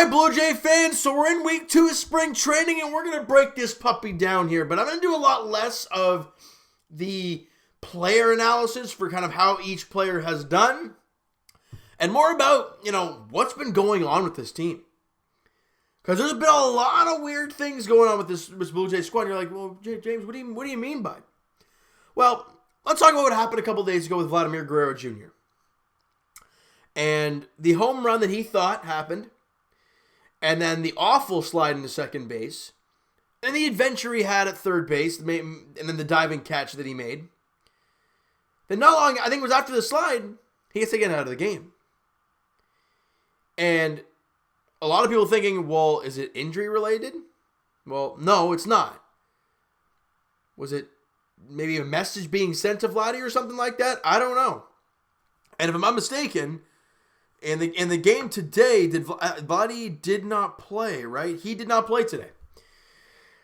All right, Blue Jay fans, so we're in week 2 of spring training, and we're going to break this puppy down here. But I'm going to do a lot less of the player analysis for kind of how each player has done, and more about, what's been going on with this team. Because there's been a lot of weird things going on with this Blue Jay squad. You're like, well, James, what do you mean by it? Well, let's talk about what happened a couple days ago with Vladimir Guerrero Jr. And the home run that he thought happened, and then the awful slide into second base, and the adventure he had at third base, and then the diving catch that he made. Then not long, I think it was after the slide, he gets taken out of the game. And a lot of people thinking, well, is it injury related? Well, no, it's not. Was it maybe a message being sent to Vladdy or something like that? I don't know. And if I'm not mistaken, in the game today, Vladdy did not play, right? He did not play today.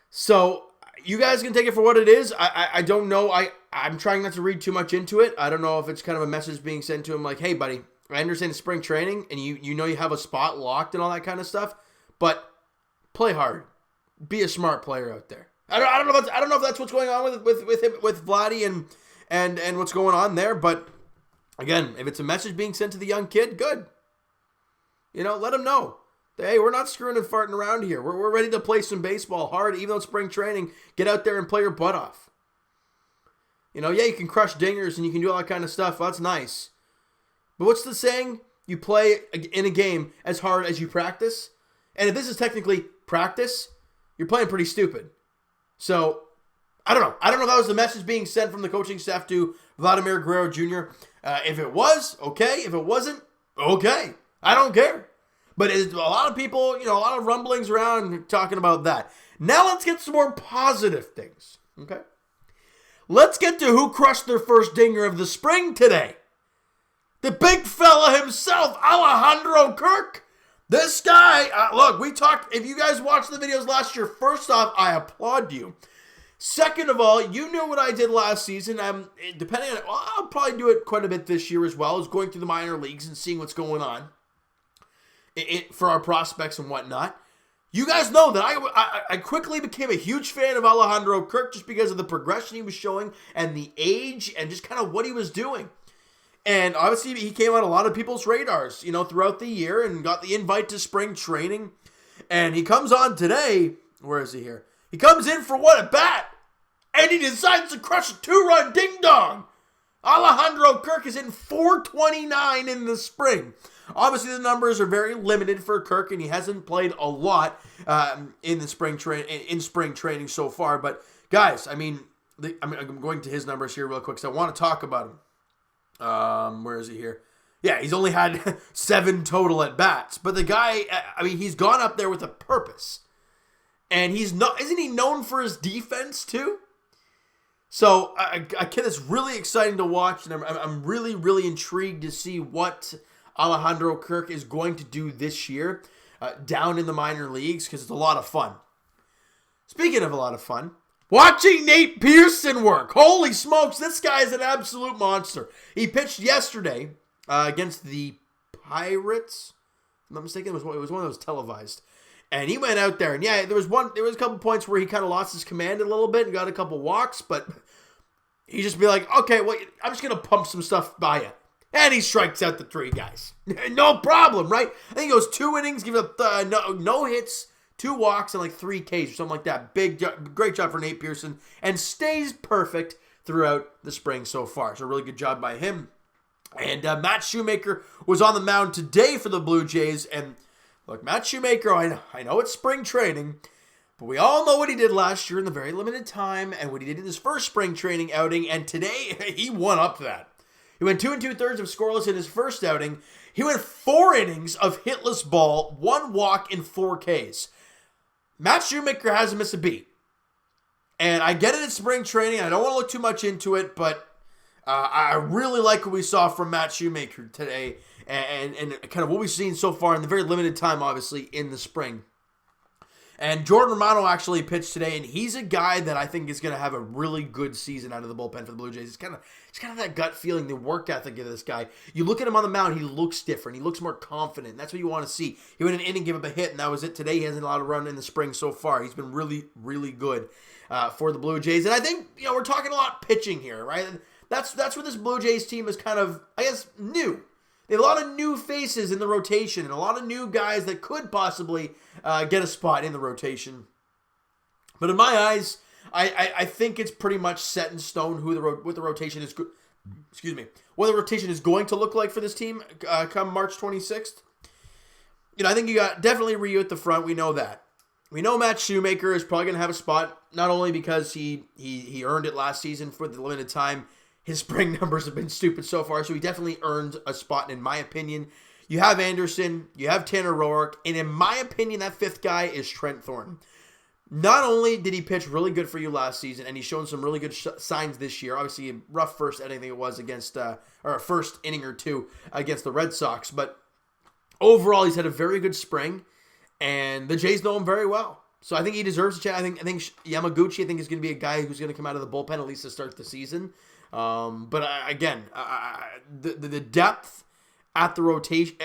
So you guys can take it for what it is. I don't know. I'm trying not to read too much into it. I don't know if it's kind of a message being sent to him like, hey, buddy, I understand it's spring training and you know you have a spot locked and all that kind of stuff, but play hard. Be a smart player out there. I don't know if that's what's going on with Vladdy and what's going on there, but again, if it's a message being sent to the young kid, good. Let him know. Hey, we're not screwing and farting around here. We're ready to play some baseball hard, even though it's spring training. Get out there and play your butt off. You can crush dingers and you can do all that kind of stuff. Well, that's nice. But what's the saying? You play in a game as hard as you practice. And if this is technically practice, you're playing pretty stupid. So, I don't know. I don't know if that was the message being sent from the coaching staff to Vladimir Guerrero Jr. If it was, okay. If it wasn't, okay. I don't care. But a lot of people, a lot of rumblings around talking about that. Now let's get some more positive things, okay? Let's get to who crushed their first dinger of the spring today. The big fella himself, Alejandro Kirk. This guy, look, we talked, if you guys watched the videos last year, first off, I applaud you. Second of all, you knew what I did last season. Depending on, I'll probably do it quite a bit this year as well, is going through the minor leagues and seeing what's going on for our prospects and whatnot. You guys know that I quickly became a huge fan of Alejandro Kirk just because of the progression he was showing and the age and just kind of what he was doing. And obviously he came on a lot of people's radars, throughout the year and got the invite to spring training. And he comes on today. Where is he here? He comes in for what, a bat? And he decides to crush a 2-run ding-dong. Alejandro Kirk is in 429 in the spring. Obviously, the numbers are very limited for Kirk, and he hasn't played a lot in spring training so far. But guys, I'm going to his numbers here real quick because I want to talk about him. Where is he here? Yeah, he's only had 7 total at bats, but the guy, he's gone up there with a purpose, and isn't he known for his defense too? So a kid that's really exciting to watch, and I'm really, really intrigued to see what Alejandro Kirk is going to do this year down in the minor leagues because it's a lot of fun. Speaking of a lot of fun, watching Nate Pearson work. Holy smokes, this guy is an absolute monster. He pitched yesterday against the Pirates. If I'm not mistaken, it was one that was televised. And he went out there, and yeah, there was a couple points where he kind of lost his command a little bit and got a couple walks, but he just be like, okay, well, I'm just going to pump some stuff by you. And he strikes out the 3 guys. No problem, right? I think it goes 2 innings, give up no hits, 2 walks, and like 3 Ks or something like that. Great job for Nate Pearson, and stays perfect throughout the spring so far. So really good job by him. And Matt Shoemaker was on the mound today for the Blue Jays, and look, Matt Shoemaker, I know it's spring training, but we all know what he did last year in the very limited time and what he did in his first spring training outing, and today he won up that. He went 2 2/3 of scoreless in his first outing. He went 4 innings of hitless ball, 1 walk, and 4 Ks. Matt Shoemaker hasn't missed a beat. And I get it in spring training. I don't want to look too much into it, but I really like what we saw from Matt Shoemaker today and kind of what we've seen so far in the very limited time, obviously, in the spring. And Jordan Romano actually pitched today, and he's a guy that I think is going to have a really good season out of the bullpen for the Blue Jays. It's kind of that gut feeling, the work ethic of this guy. You look at him on the mound, he looks different. He looks more confident. That's what you want to see. He went an inning, give up a hit, and that was it today. He hasn't allowed a run in the spring so far. He's been really, really good for the Blue Jays. And I think, we're talking a lot pitching here, right? And that's where this Blue Jays team is kind of, I guess, new. They have a lot of new faces in the rotation and a lot of new guys that could possibly get a spot in the rotation. But in my eyes, I think it's pretty much set in stone what the rotation is. What the rotation is going to look like for this team come March 26th. I think you got definitely Ryu at the front. We know that. We know Matt Shoemaker is probably going to have a spot, not only because he earned it last season for the limited time. His spring numbers have been stupid so far, so he definitely earned a spot, in my opinion. You have Anderson, you have Tanner Roark, and in my opinion, that fifth guy is Trent Thornton. Not only did he pitch really good for you last season, and he's shown some really good signs this year. Obviously, a rough first inning it was against, or a first inning or two against the Red Sox, but overall, he's had a very good spring, and the Jays know him very well. So I think he deserves a chance. I think Yamaguchi, is going to be a guy who's going to come out of the bullpen at least to start the season. But again, the depth at the rotation,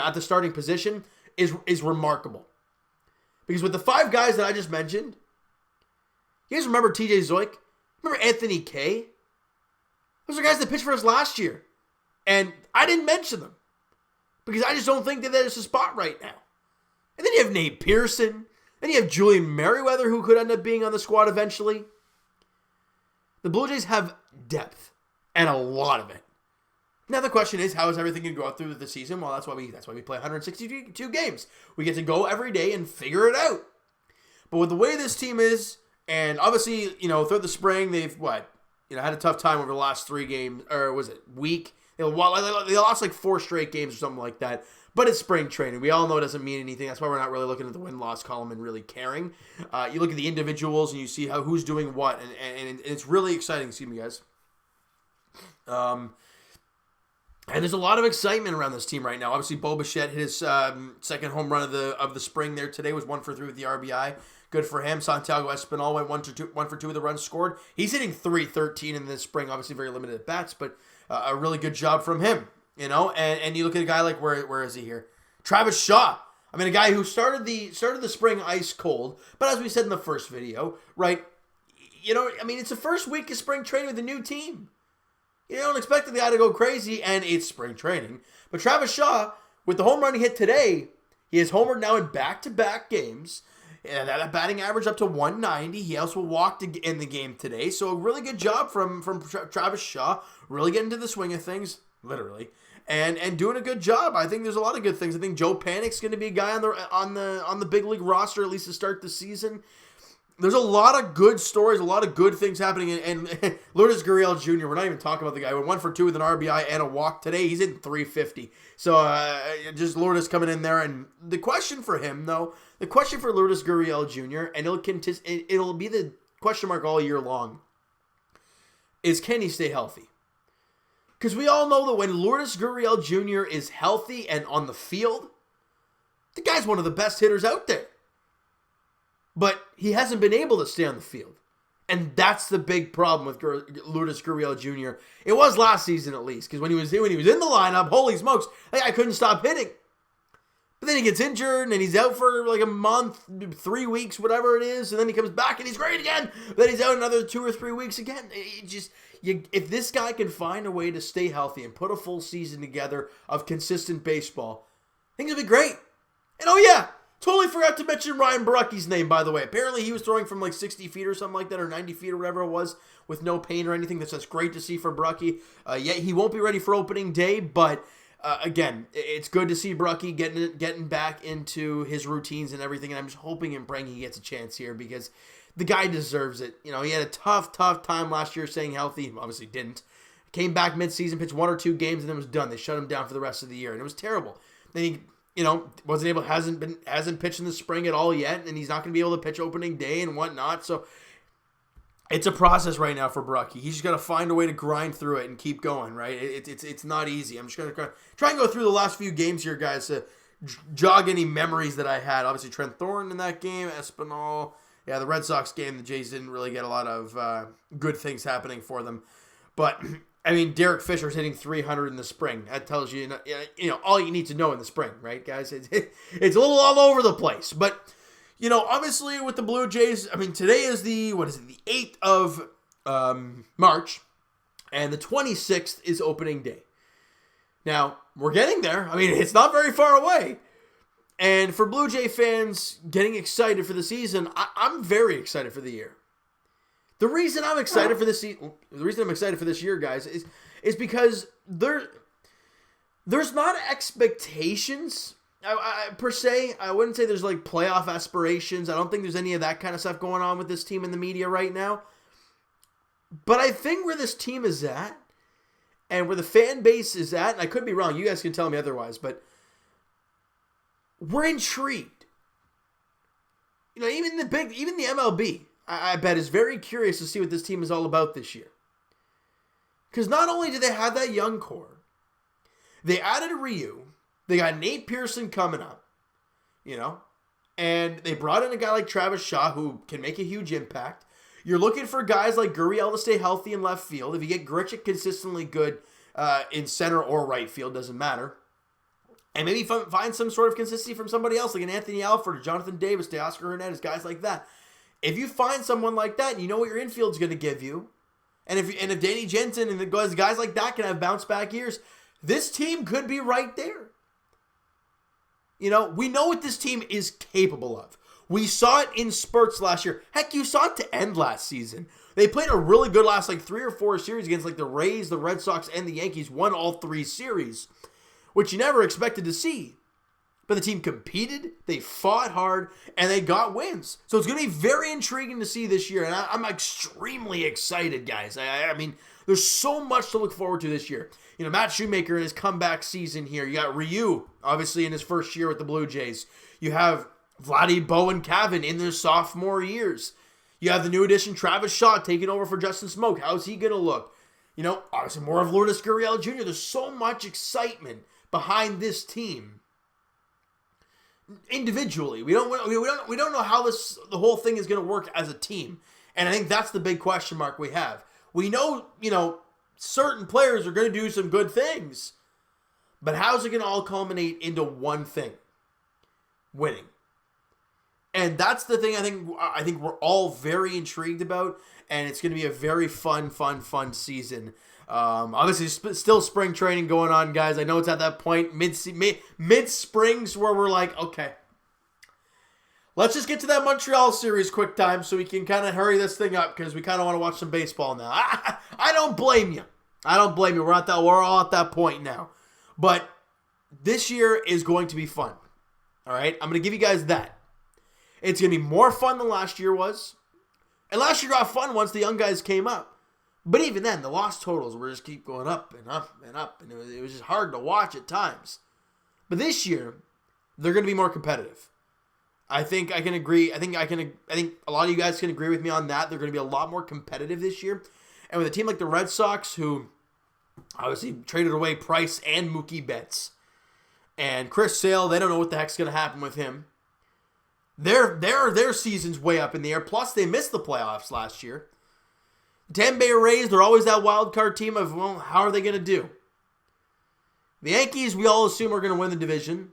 at the starting position is remarkable. Because with the five guys that I just mentioned, you guys remember TJ Zoik? Remember Anthony Kay? Those are guys that pitched for us last year. And I didn't mention them. Because I just don't think that there's a spot right now. And then you have Nate Pearson. Then you have Julian Merriweather, who could end up being on the squad eventually. The Blue Jays have depth, and a lot of it. Now the question is, how is everything going to go out through the season? Well, that's why we play 162 games. We get to go every day and figure it out. But with the way this team is, and obviously, throughout the spring, they've had a tough time over the last 3 games, or was it week? They lost like 4 straight games or something like that. But it's spring training. We all know it doesn't mean anything. That's why we're not really looking at the win-loss column and really caring. You look at the individuals and you see who's doing what, and it's really exciting. Excuse me, guys. And there's a lot of excitement around this team right now. Obviously, Bo Bichette hit his second home run of the spring there today. Was 1 for 3 with the RBI. Good for him. Santiago Espinal went 1 for 2 with the runs scored. He's hitting .313 in this spring. Obviously, very limited at bats, but a really good job from him. And you look at a guy like, where is he here? Travis Shaw. I mean, a guy who started the spring ice cold, but as we said in the first video, right? It's the first week of spring training with a new team. You don't expect the guy to go crazy, and it's spring training. But Travis Shaw, with the home run he hit today, he has homered now in back-to-back games. And that batting average up to 190. He also walked in the game today. So a really good job from Travis Shaw. Really getting into the swing of things, literally. And doing a good job. I think there's a lot of good things. I think Joe Panik's going to be a guy on the big league roster, at least to start the season. There's a lot of good stories, a lot of good things happening. And Lourdes Gurriel Jr., we're not even talking about the guy. Went 1 for 2 with an RBI and a walk today. He's hitting .350. So just Lourdes coming in there. And the question for him, though, the question for Lourdes Gurriel Jr., and it'll be the question mark all year long, is can he stay healthy? Because we all know that when Lourdes Gurriel Jr. is healthy and on the field, the guy's one of the best hitters out there. But he hasn't been able to stay on the field. And that's the big problem with Lourdes Gurriel Jr. It was last season at least, because when he was in the lineup, holy smokes, that guy couldn't stop hitting. But then he gets injured, and he's out for like a month, 3 weeks, whatever it is, and then he comes back, and he's great again. Then he's out another 2 or 3 weeks again. If this guy can find a way to stay healthy and put a full season together of consistent baseball, things will be great. And oh yeah, totally forgot to mention Ryan Borucki's name, by the way. Apparently he was throwing from like 60 feet or something like that, or 90 feet or whatever it was, with no pain or anything. That's great to see for Borucki. Yet he won't be ready for opening day, but again, it's good to see Borucki getting back into his routines and everything, and I'm just hoping and praying he gets a chance here, because the guy deserves it. He had a tough time last year staying healthy. He obviously didn't. Came back mid-season, pitched 1 or 2 games, and then was done. They shut him down for the rest of the year, and it was terrible. Then he hasn't pitched in the spring at all yet, and he's not going to be able to pitch opening day and whatnot. So it's a process right now for Borucki. He's just got to find a way to grind through it and keep going, right? It's not easy. I'm just going to try and go through the last few games here, guys, to jog any memories that I had. Obviously, Trent Thorne in that game, Espinal. Yeah, the Red Sox game, the Jays didn't really get a lot of good things happening for them. But, I mean, Derek Fisher's hitting 300 in the spring. That tells you, all you need to know in the spring, right, guys? It's a little all over the place. But, obviously with the Blue Jays, I mean, today is the 8th of March, and the 26th is opening day. Now, we're getting there. I mean, it's not very far away. And for Blue Jay fans getting excited for the season, I'm very excited for the year. The reason I'm excited for this year, guys, is because there's not expectations per se. I wouldn't say there's like playoff aspirations. I don't think there's any of that kind of stuff going on with this team in the media right now. But I think where this team is at, and where the fan base is at, and I could be wrong, you guys can tell me otherwise, but we're intrigued. Even the MLB, I bet, is very curious to see what this team is all about this year. Because not only do they have that young core, they added Ryu, they got Nate Pearson coming up, and they brought in a guy like Travis Shaw who can make a huge impact. You're looking for guys like Gurriel to stay healthy in left field. If you get Grichuk consistently good in center or right field, doesn't matter. And maybe find some sort of consistency from somebody else, like an Anthony Alford or Jonathan Davis, Teoscar Hernandez, guys like that. If you find someone like that, and you know what your infield's going to give you, and if Danny Jensen and guys like that can have bounce back years, this team could be right there. We know what this team is capable of. We saw it in spurts last year. Heck, you saw it to end last season. They played a really good last 3 or 4 series against the Rays, the Red Sox, and the Yankees. Won all 3 series, which you never expected to see. But the team competed, they fought hard, and they got wins. So it's going to be very intriguing to see this year, and I'm extremely excited, guys. I mean, there's so much to look forward to this year. Matt Shoemaker in his comeback season here. You got Ryu, obviously, in his first year with the Blue Jays. You have Vladdy, Bo, and Cavan in their sophomore years. You have the new addition, Travis Shaw, taking over for Justin Smoke. How's he going to look? Obviously more of Lourdes Gurriel Jr. There's so much excitement behind this team. Individually, we don't know how the whole thing is going to work as a team, and I think that's the big question mark we have. We know certain players are going to do some good things, but how's it going to all culminate into one thing? Winning. And that's the thing I think we're all very intrigued about, and it's going to be a very fun season. Obviously, still spring training going on, guys. I know it's at that point, mid-springs, where we're like, okay, let's just get to that Montreal series quick time so we can kind of hurry this thing up because we kind of want to watch some baseball now. I don't blame you. We're all at that point now. But this year is going to be fun. All right? I'm going to give you guys that. It's going to be more fun than last year was. And last year got fun once the young guys came up. But even then, the loss totals were just keep going up and up and up. And it was just hard to watch at times. But this year, they're going to be more competitive. I think I can agree. I think a lot of you guys can agree with me on that. They're going to be a lot more competitive this year. And with a team like the Red Sox, who obviously traded away Price and Mookie Betts, and Chris Sale, they don't know what the heck's going to happen with him. Their season's way up in the air. Plus, they missed the playoffs last year. The Tampa Bay Rays, they're always that wild card team of, well, how are they going to do? The Yankees, we all assume, are going to win the division,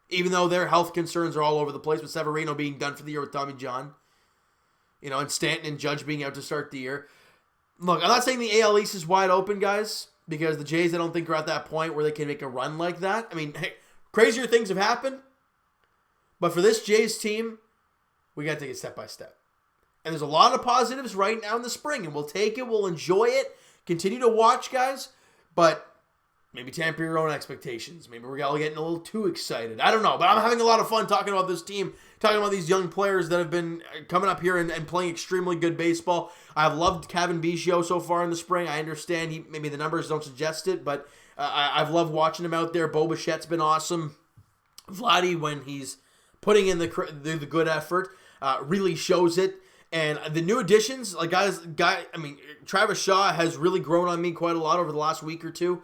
even though their health concerns are all over the place, with Severino being done for the year with Tommy John. And Stanton and Judge being out to start the year. Look, I'm not saying the AL East is wide open, guys, because the Jays, I don't think, are at that point where they can make a run like that. I mean, hey, crazier things have happened. But for this Jays team, we got to take it step by step. And there's a lot of positives right now in the spring, and we'll take it, we'll enjoy it, continue to watch, guys, but maybe temper your own expectations. Maybe we're all getting a little too excited. I don't know, but I'm having a lot of fun talking about this team, talking about these young players that have been coming up here and playing extremely good baseball. I've loved Cavan Biggio so far in the spring. I understand maybe the numbers don't suggest it, but I've loved watching him out there. Bo Bichette's been awesome. Vladdy, when he's putting in the good effort, really shows it. And the new additions, Travis Shaw has really grown on me quite a lot over the last week or two.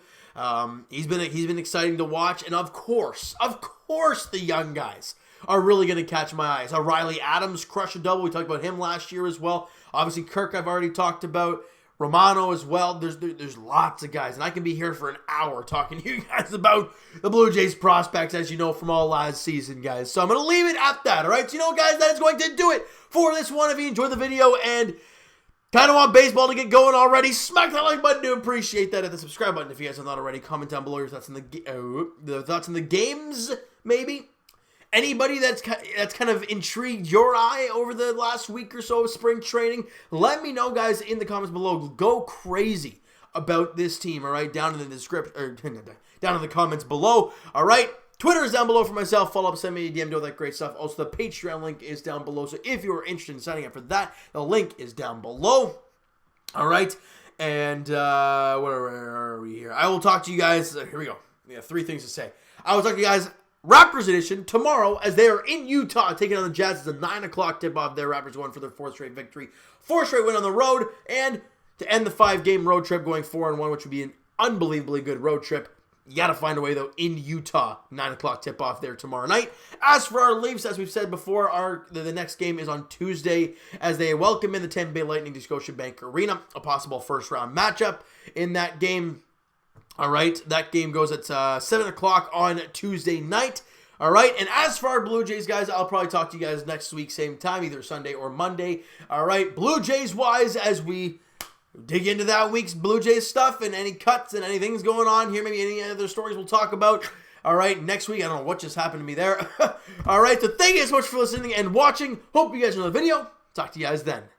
He's been exciting to watch, and of course, the young guys are really going to catch my eyes. Riley Adams crush a double. We talked about him last year as well. Obviously, Kirk I've already talked about. Romano as well. There's lots of guys, and I can be here for an hour talking to you guys about the Blue Jays prospects, as you know from all last season, guys. So I'm going to leave it at that, all right? So, guys, that is going to do it for this one. If you enjoyed the video and kind of want baseball to get going already, smack that like button to appreciate that. Hit the subscribe button if you guys have not already. Comment down below your thoughts on the games, maybe. Anybody that's kind of intrigued your eye over the last week or so of spring training, let me know, guys, in the comments below. Go crazy about this team, all right? Down in the description, or down in the comments below, all right? Twitter is down below for myself. Follow up, send me a DM, do all that great stuff. Also, the Patreon link is down below. So if you are interested in signing up for that, the link is down below. All right? And where are we here? I will talk to you guys. Here we go. We have 3 things to say. I will talk to you guys Raptors edition tomorrow as they are in Utah taking on the Jazz. It's a 9 o'clock tip-off there. Raptors going for their 4th straight victory. 4th straight win on the road. And to end the 5-game road trip going 4-1, which would be an unbelievably good road trip. You got to find a way, though, in Utah. 9 o'clock tip-off there tomorrow night. As for our Leafs, as we've said before, the next game is on Tuesday as they welcome in the Tampa Bay Lightning to Scotiabank Arena. A possible first-round matchup in that game. All right, that game goes at 7 o'clock on Tuesday night. All right, and as for our Blue Jays, guys, I'll probably talk to you guys next week, same time, either Sunday or Monday. All right, Blue Jays-wise, as we dig into that week's Blue Jays stuff and any cuts and anything's going on here, maybe any other stories we'll talk about. All right, next week, I don't know what just happened to me there. All right, so thank you so much for listening and watching. Hope you guys enjoyed the video. Talk to you guys then.